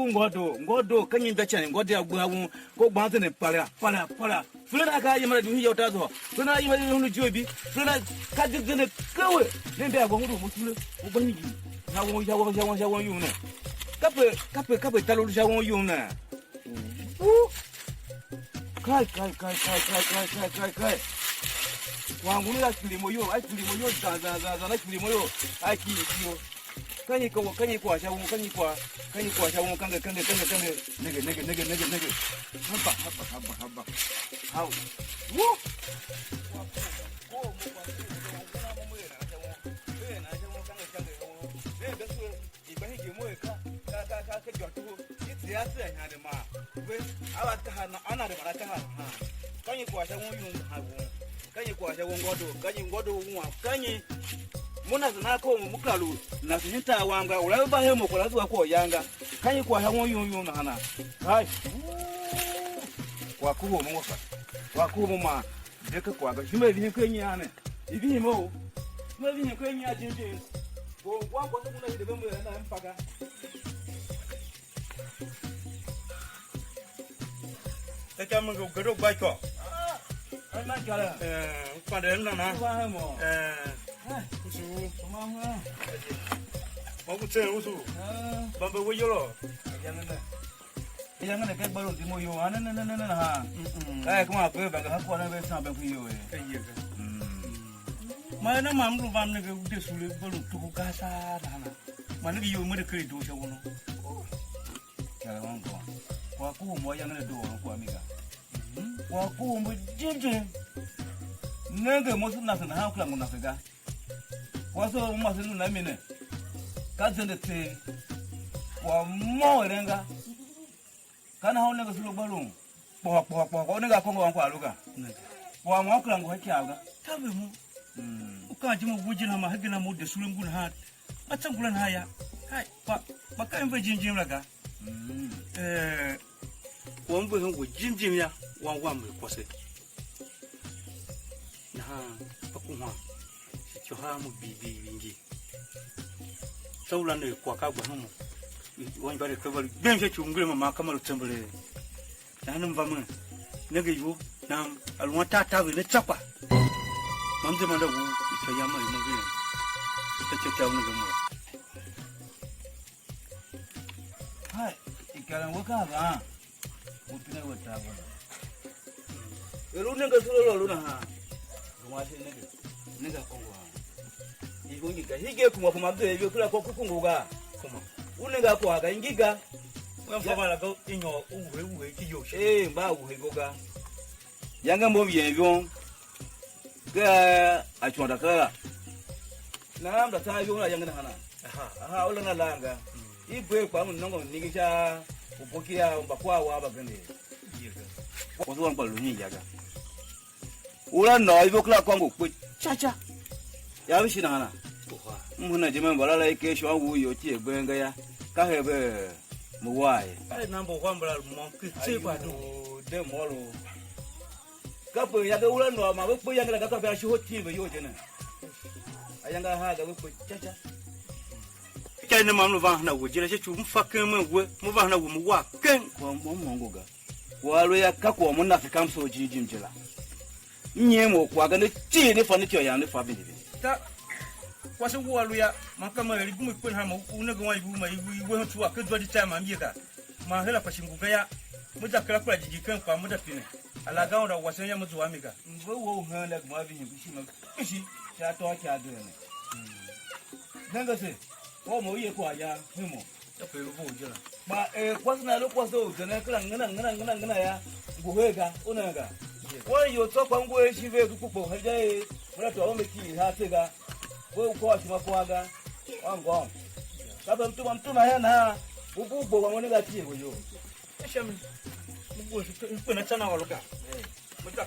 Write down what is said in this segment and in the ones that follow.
ngodo kanyi dachan ngode agwawu ko gbanze ne para fulana ka yima du hiyo tazo fulana yima du hunu jobi fulana ka digene kawe ne be agwa ngudu mutule ubani yawo yuna kape talo jawo yuna kai wangu ni kilimo yo za na kilimo yo kiyo kanyi kwa shawo kanyi kwa shawo kange nege haba hau wo kanyi kwa shawo yun hawo kanyi kwa shawo ngodo wa kanyi muna zina ko mu mukalu na sinta wanga ula ba he mo kula zuwa ko yanga kanyi kwa shawo yun hana hai kwa kubo mo fa kwa kubo ma de ka kwa ga shime bi kwenyi ane ibi mo me bi kwenyi ajinjin ko kwa ko kuna hide be mo na mpaga eka mo gado ba ko ai man kala kwa de na ba mo usu mama mo ku tse usu bamba wo yolo yang na ke baru di mo yo ana na ha ai kuma pe ba ga ko na be sa be ku yo ma na mam lu bam ne ke de sule baru tu ka sa na ma ne yo mo de kri do sha wono kala wan ko wa ku mo yang na do ko amiga wa ku mo jinjin nenge mo su na ha ku la mo na ga wa so mo su na mi ne ka zende te wa mo renga kana hauna ga sulo balon po ne ga kongo wan kwa luga wa mo kula ngo hakiaga tabe mu uka ji mu bujina ma hagina mu de sulo ngun ha atan kulan haya kai ba kan ba jinjin laga wan bu ngo jinjin ya wan wa mu kose na ba kuma shi ha mu bibi wingi saulan ne kwa ka gwa mu wani bare kabal ben she chungule ma kamar tambale nan ba mun nage yo nan alwa ta ne chapa man zama da ita ya mai mun gine ta ce ta mun mu hai ikalan waka ba mutune wata ba ero ne ga solo na ha kuma shi ne ga kongo igongi ga hige kuma be be kula ko kukunguga kuma unega kwa ga ingiga wamfabala go inyo uwe ki yo ba uwe goga yanga mo bien ga achonda kala na mda ta yo na yanga hana aha ola na langa ibwe kwa mun nongo nigisha upokia mbakwa wa bagande ko zo ngba lunyi yaga ula no ibo kula kwangu kwe chacha ya bishi na hana muna jema balala ike shwa wu yo ti egbenga ya ka hebe mu wae ai nambo kwambala mo kitse kwa do de molo kapo ya ga ula no ma bo ya ga ka fa shi hoti be yo jena ayanga ha ga bo chacha kai ne mamlu va na wo jira che chu mfaka me we mu va na wo mu wa ken ko mo mongo ga walo ya ka ko mo na fi kam so jijim jila nye mo kwa ga ne ti ne fa ne ti ya ne fa bi ta kwase walu ya makama ri gumu kun ha ma una ga wai guma iwo tuwa ka dwadi ta ma miye ka ma hela pashingu ga ya muta kala kula jiji kan kwa muta pine ala ga wanda wasan ya mutu wa mika mbo wo ha la ma bi hibu shi ma kishi ta to ka ga ne nanga se wo mo ye kwa ya himo ta pe rubo jira ba kwasna lo kwaso jana kala ngana ya nguhega unaga wo yo to kwa ngwe shi ve ku po ha jae mura to o meki ha tega wewe uko wasimwaga wangu baba mtuma hana ububo wamone gatie boyo esham mugo mpe na chana waluka muta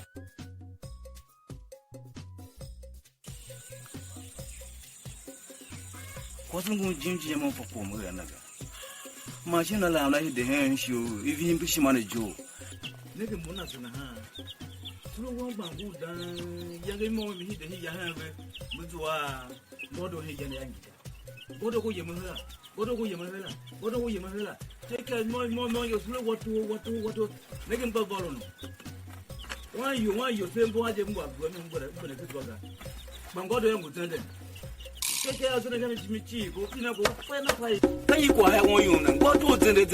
kwasungu jinji ya mpo ko mu yana ga machina la la hide hen sho ivi mbishi mane jo nege mona suna ha tulo wamba ngudan yage mo mi hide hi ya hanwe muzwa modo he jana yangi What do you mean? What do you mean? What do you mean? Take more, you slow what to make him go volun. Why you say, go ahead and go, but a good brother. But God will send them. Take care of the cheap, open up, find a place. Can you go ahead on you and go to the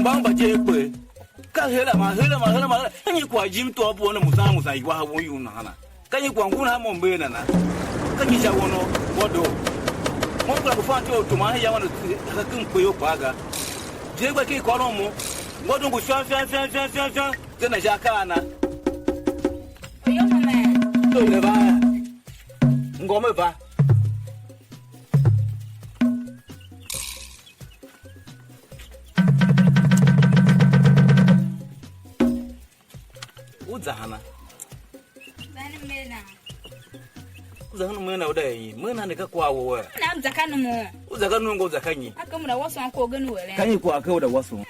Bamba Jay? Can't hear my and you quite Jim to up one of Musamus. I want you, Nana. Can you go on Gunham Benana? Can you want what do? One like a fan to my young Kuyo Paga. Jay Colomo, what do we shun? Then a jacana. Young man, don't never go over. Zahana. Zahana mena day, mena the Kakwa. I'm Zakano. Zakano goes a canny. I come with a was on Kogan. Can you go a code of was one?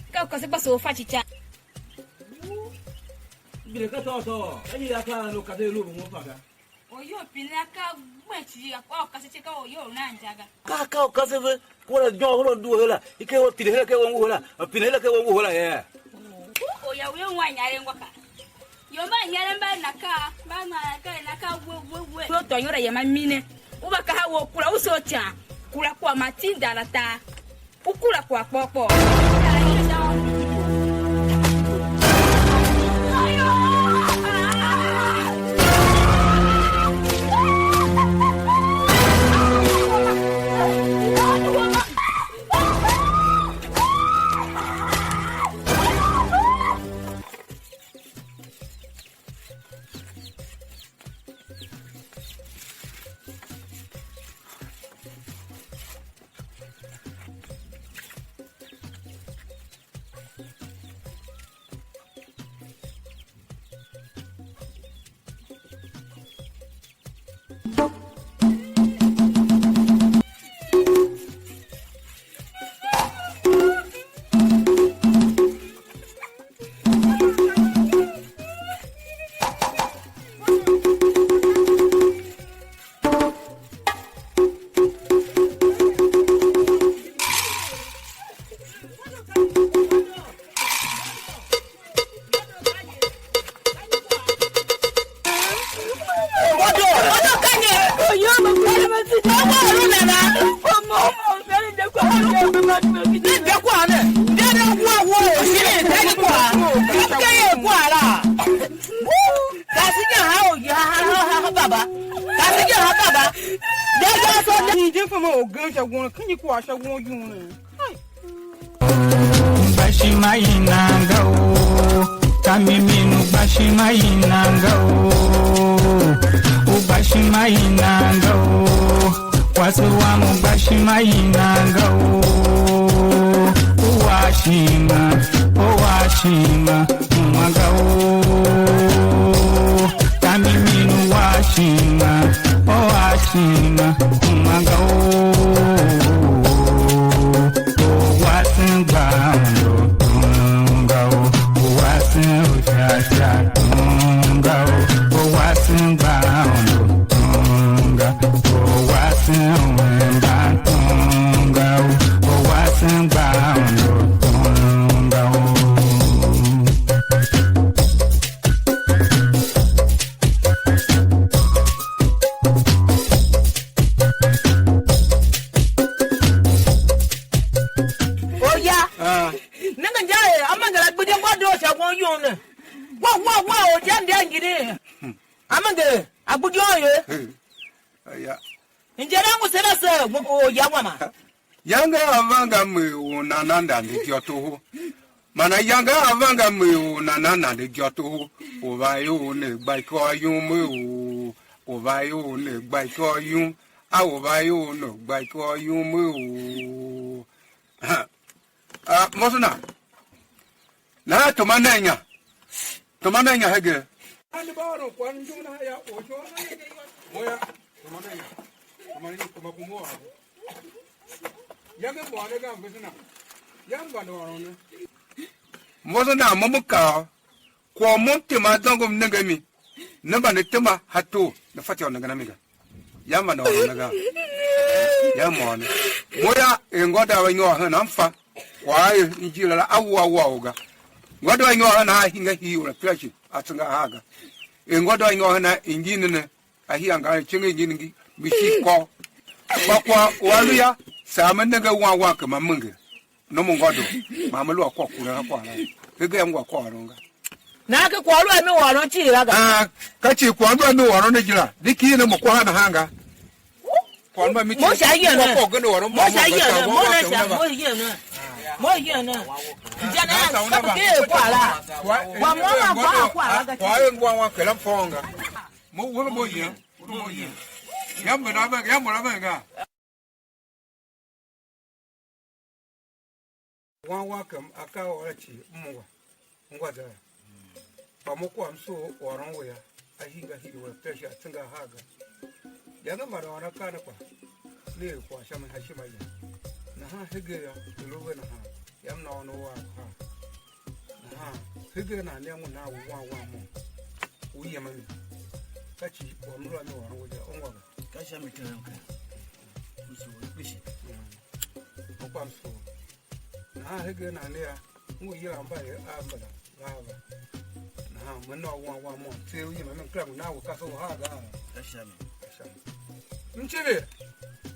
Because it was so fatty chat. You got also. Any other look at the room. Or you're Pinaka, went you are Cassico, your Nanjaga. Cacao Cassiva, what a dog do her. He came up to the Heka, a Pinaka over here. Oh, you will wine, I am Waka. Your man, Naka, Mamma, Naka, will tell you, my meaning. Ubaka will close cha, Kuraqua Matinda, Ukuraqua Popo. Younger Avanga Mu Nananda de Giotto. Mana younger Avanga Mu Nanana de Giotto. Ovayo by Coyum, Ovayo by Coyum, Avovayo by Coyum. Mosuna. Na Tomananya. Tomananya Hege. And the bottom, one Junaya or Moya, Tomananya. Tomananya Tomakumua. Young water gun, young one. Mosana Momuka, Quamonte, my dog of Nagami. Never the Tema had to the Fatio Naganamiga. yama no naga yamon moya ngoda wa nyo na mfa wa injila la awu ga ngoda wa nyo na hinga hiura plashi atunga haga ngoda wa nyo na ingine ne ahianga chinga ngi bishiko bakwa waluya sama naga wa ka mamunga no mungodo mamalu akwa kula kwa la kege yangwa kwa ronga na ka kwa lu mi woro chi la ga ka chi kwa lu mi woro ne jira diki ne mo kwa na hanga kwa lu mi mo sha ye na ko ga woro mo sha ye na mo na sha mo ye na jana ka ke kwa la wa mo ma kwa la ga kwa ye ngwa wa kala fonga mo wo mo ye yamba na ba ga wa kam aka wala chi ngwa da ba mo ko am so waron waya a hinga hiwa pesha tunga haga yana mara wana kana kwa ne kwa shama hashima ya na ha hege ya lowe na ha yam na ono wa ha na ha hege na ne mu na wa mo uye mami kachi kwa mro na waron waya onwa kasha mitaranka uso bishi kwa mso na hege na ne ya mu yi ambaye abala baba na mano wa mo te uye mami club na wo kaso haga kasha Nchibe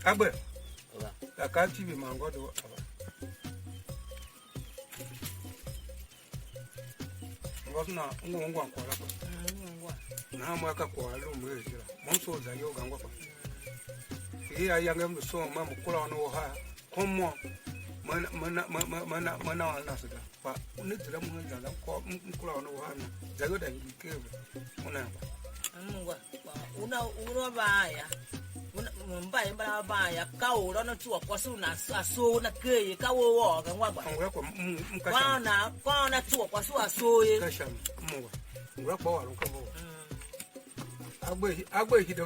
agbe la ka chibi mangodo aba ngosna ngongwa kwa la na mo ka kwa lu mu yira mo so za yo gangwa kwa iya yanga mu so ma mu kula no ha komo mana na sada pa uni dira mu za ko kula no ha na za go da ngike una ngwa una ba ya mbai mbara ba ya ka o lo no tuwa kwa su na aso na ke ka wo wo ga ngwa ngwa kwa kwa na tuwa kwa su aso ye ka sham ngwa kwa wa ron ka bo agbe hi da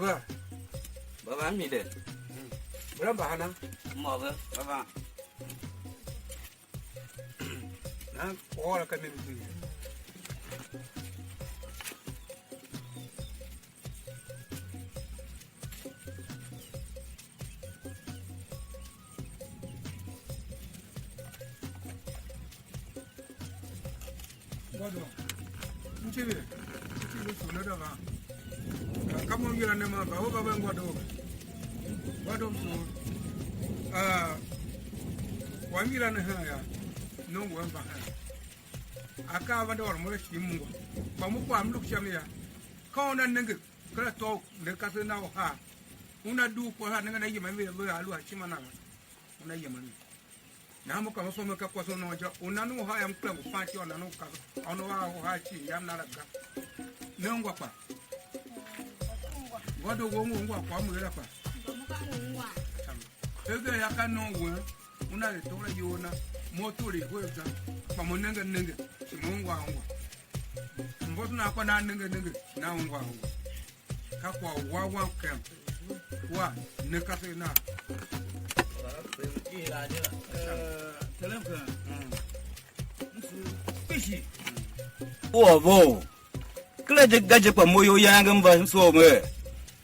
baba mi de bra ba hana mo ba baba na ora ka mi bi Wado, nchibi sunada ba. Kama ngira nema ba, o baba ngwado. Wado so. Wangira na haya, no wamba haya. Aka wado war mo shi mungo. Ba mu ko am luk chamia. Ka ona nenge, kala to ne ka se na ha. Una du ko ha nanga na yima me lo alu ha chima na. Una yima ni. Na mo kama so me ka kwa so no ja unanu ha yam kla mo pati ona no ka ono wa ha chi yam na laga ne ngwa kwa godo wo ngwa kwa mu ra kwa ege ya ka no we una le to la yona mo to le ho za pa mo nenge si mo ngwa mbo na kwa na nenge na ngwa ka kwa wa camp wa ne ka se na我不，过来这个把木有养跟把说么，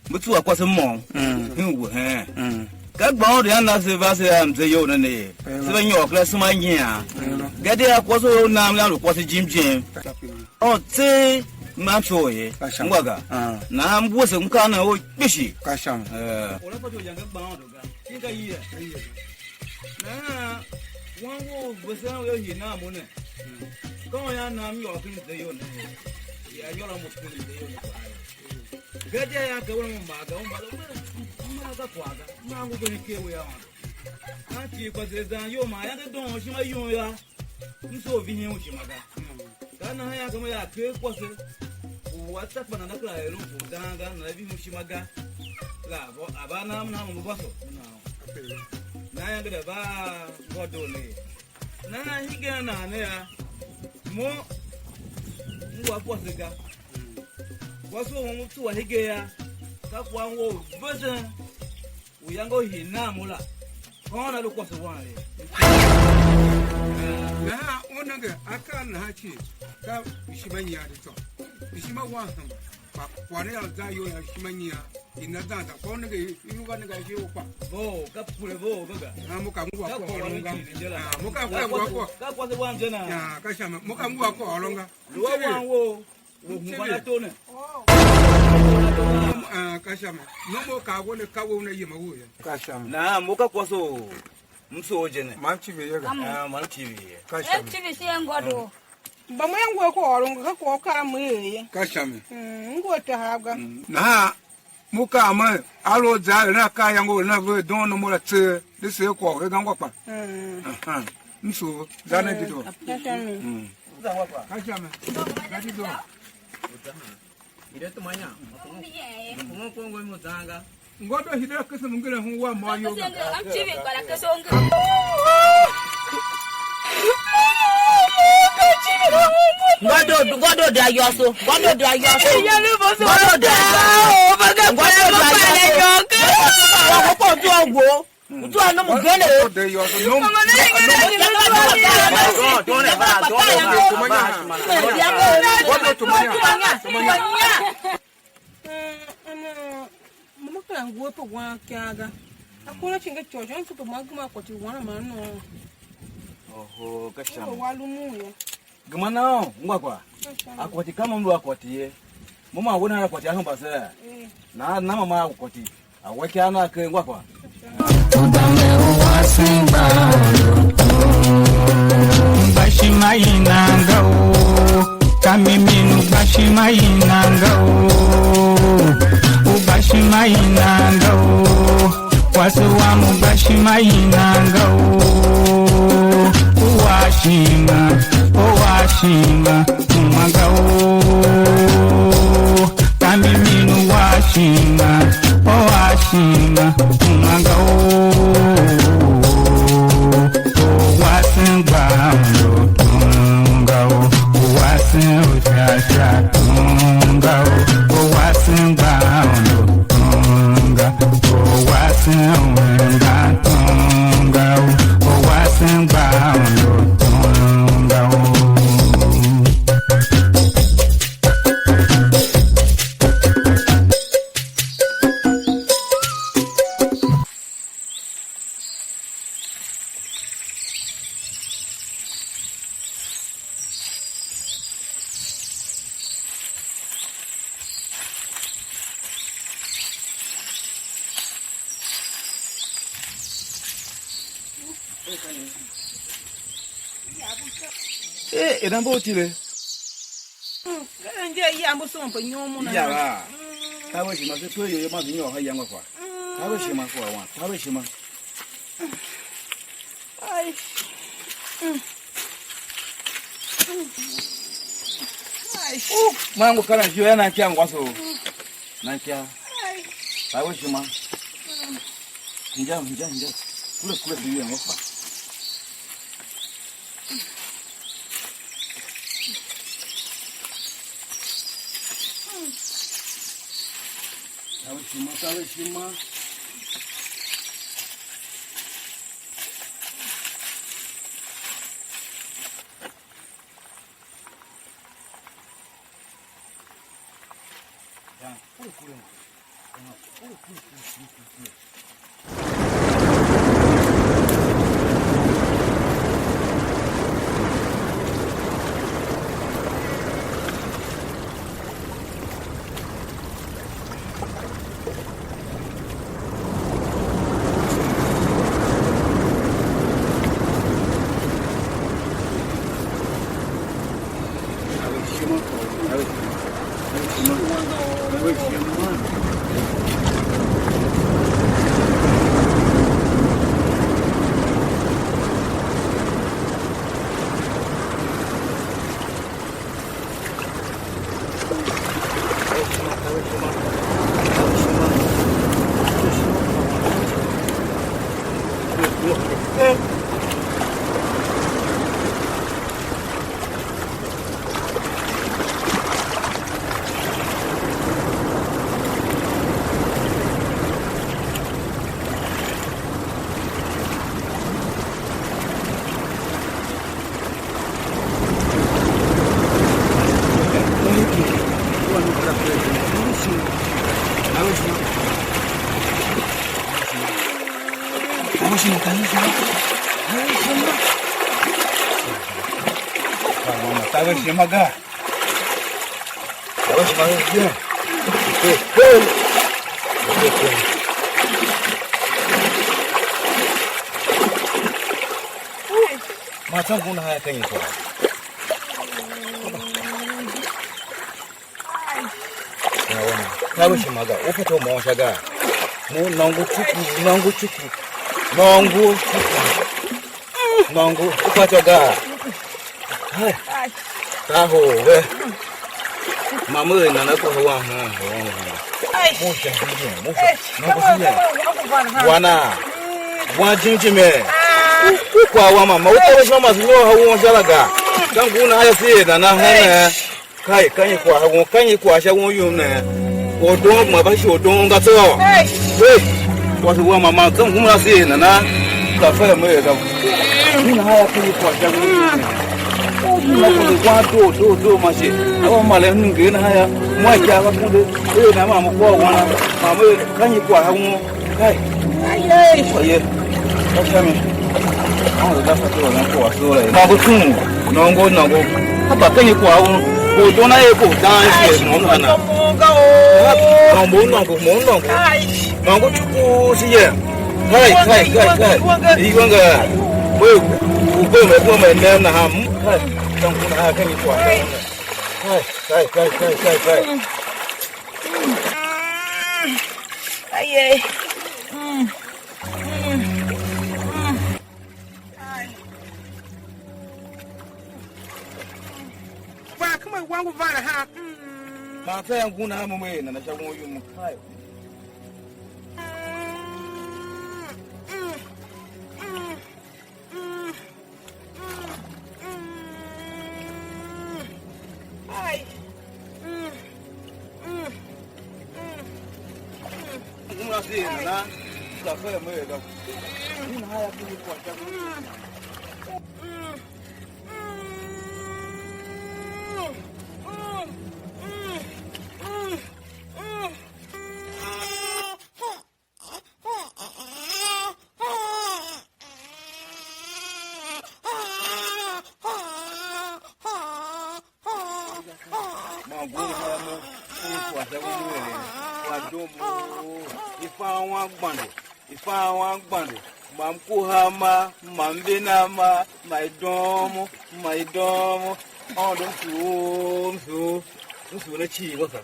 不做过什么，很无痕，个包的那是把是俺这有的呢，是不鸟个什么人啊？个的过说那两路过是金金，哦这蛮错的，我个，那我是看那我必须，我那不就养跟包的个，应该也。那我不是要去那么呢？刚要那苗跟这有呢，也要那么跟这有呢。个家呀，给我们买个，买个瓜子，买我给你给我呀。那结果这张有嘛样的东西嘛用呀？你说为什么去嘛个？刚那呀，怎么呀？给过是，我这不能那个来路不当个，那为什么去嘛个？啦，我阿爸那么不说，na yang gede ba godo le na higa na ne ya mo ngwa posega waso mo tu wa higa ya ka kwa ngo beza uyango hina mula kona lu kwaso wa le na onanga aka na hachi ka bishimanya de to bishima wa hamba kwa ne ya za yo ya bishimanya ina tata ko ne ke iluga ne ga ji opa Bo, kapule bo gaga. muka ngwa ko olonga muka Kwa kwa se wanje na. ya kashama muka ngwa ko olonga Luwa wanwo. Wo ngwana tone. kashama nomo ka go ne kawo ne yima wo ya kashama Na muka kwa so. Mso jene. manchibe yaga Man TV. kashama TV si ngodo. ba mo yango ko olonga ko ka mo ye kashama ngo ta haga na muka ma alo za na ka yango na go don no mo la tse de se ko ga ngwa pa nso za na dido kashama ga dido Ida tu manya. Mo ko ngoi mo tanga. ngodo hidra kasa mungela hu wa ma yo ga Am TV para kasonga. Godo da yoso. Godo da yoso. ya lu bo so Godo da. o ba ga pa le yo ke Wa ko tu ogbo. Tu anu mu gele. de yo so no ngodo tumanya mo ka ngo to wa kyaga akuna chinga chocho nsu to maguma ko ti wana mano Oho, kashama. wa lu mu ya Gumana ngwa kwa. Akwati kama mlu akwati ye. Mama wona akwati ahamba se. Na mama akwati. Aweke ana ke ngwa kwa. Bashimayinanga kamiminu bashimayinanga ubashimayinanga wasuwamu bashimayinanga washima umaga kamiminu washima umaga Ina bo tile. nje ya mo so mpa nyomo na Ya ba. Tawe shima se to yo ma binyo ha yangwa kwa. Tawe shima kwa wa. Tawe shima. ai Mangu kana jio yana kia ngwaso. Na kia. Tawe shima. Njia. Kule biyo ngwa kwa. Tawe shima. Shimaga. Macam guna haya kan itu. Tahu Shimaga, apa tu mau saga? Mau nanggu cukup. Nanggu apa saga? Hai. Tahu, weh. Mama nana ko hawa ha. Mo cha ji, mo. Nanggu sini. Wana jinjime. Kwa wa mama, utawa mama sio hawa salaga. Kan guna haya sai nana hana. Kai kwa sha won yum ne. Odong ma ba shi odong ga so. Wei. Kwa wa mama kan guna sai nana. Ka fa mai ga. Guna haya kai kwa sha won yum ne. Na ko do mashi awa male nunge na haya mwa kya ba kunde na mama ko wana mama kanyi kwa hawo kai oye kashame awu da fa to na ko wasole na ko tun nongo haba kanyi kwa hawo ko do na e ko dan shi mo na nongo chuku shi ye kai iwanga we me ko me na ham kai trong kuna haya kan kwa kai. Ai. Ba kuma wangu vana ha. Ma fa yan kuna mu me na shago yum kai. Guna sai na ka fa mai ga. Guna haya kan kwa shago. Ifa wan gbande mam kuhama mam benama my domo on don su na ci baka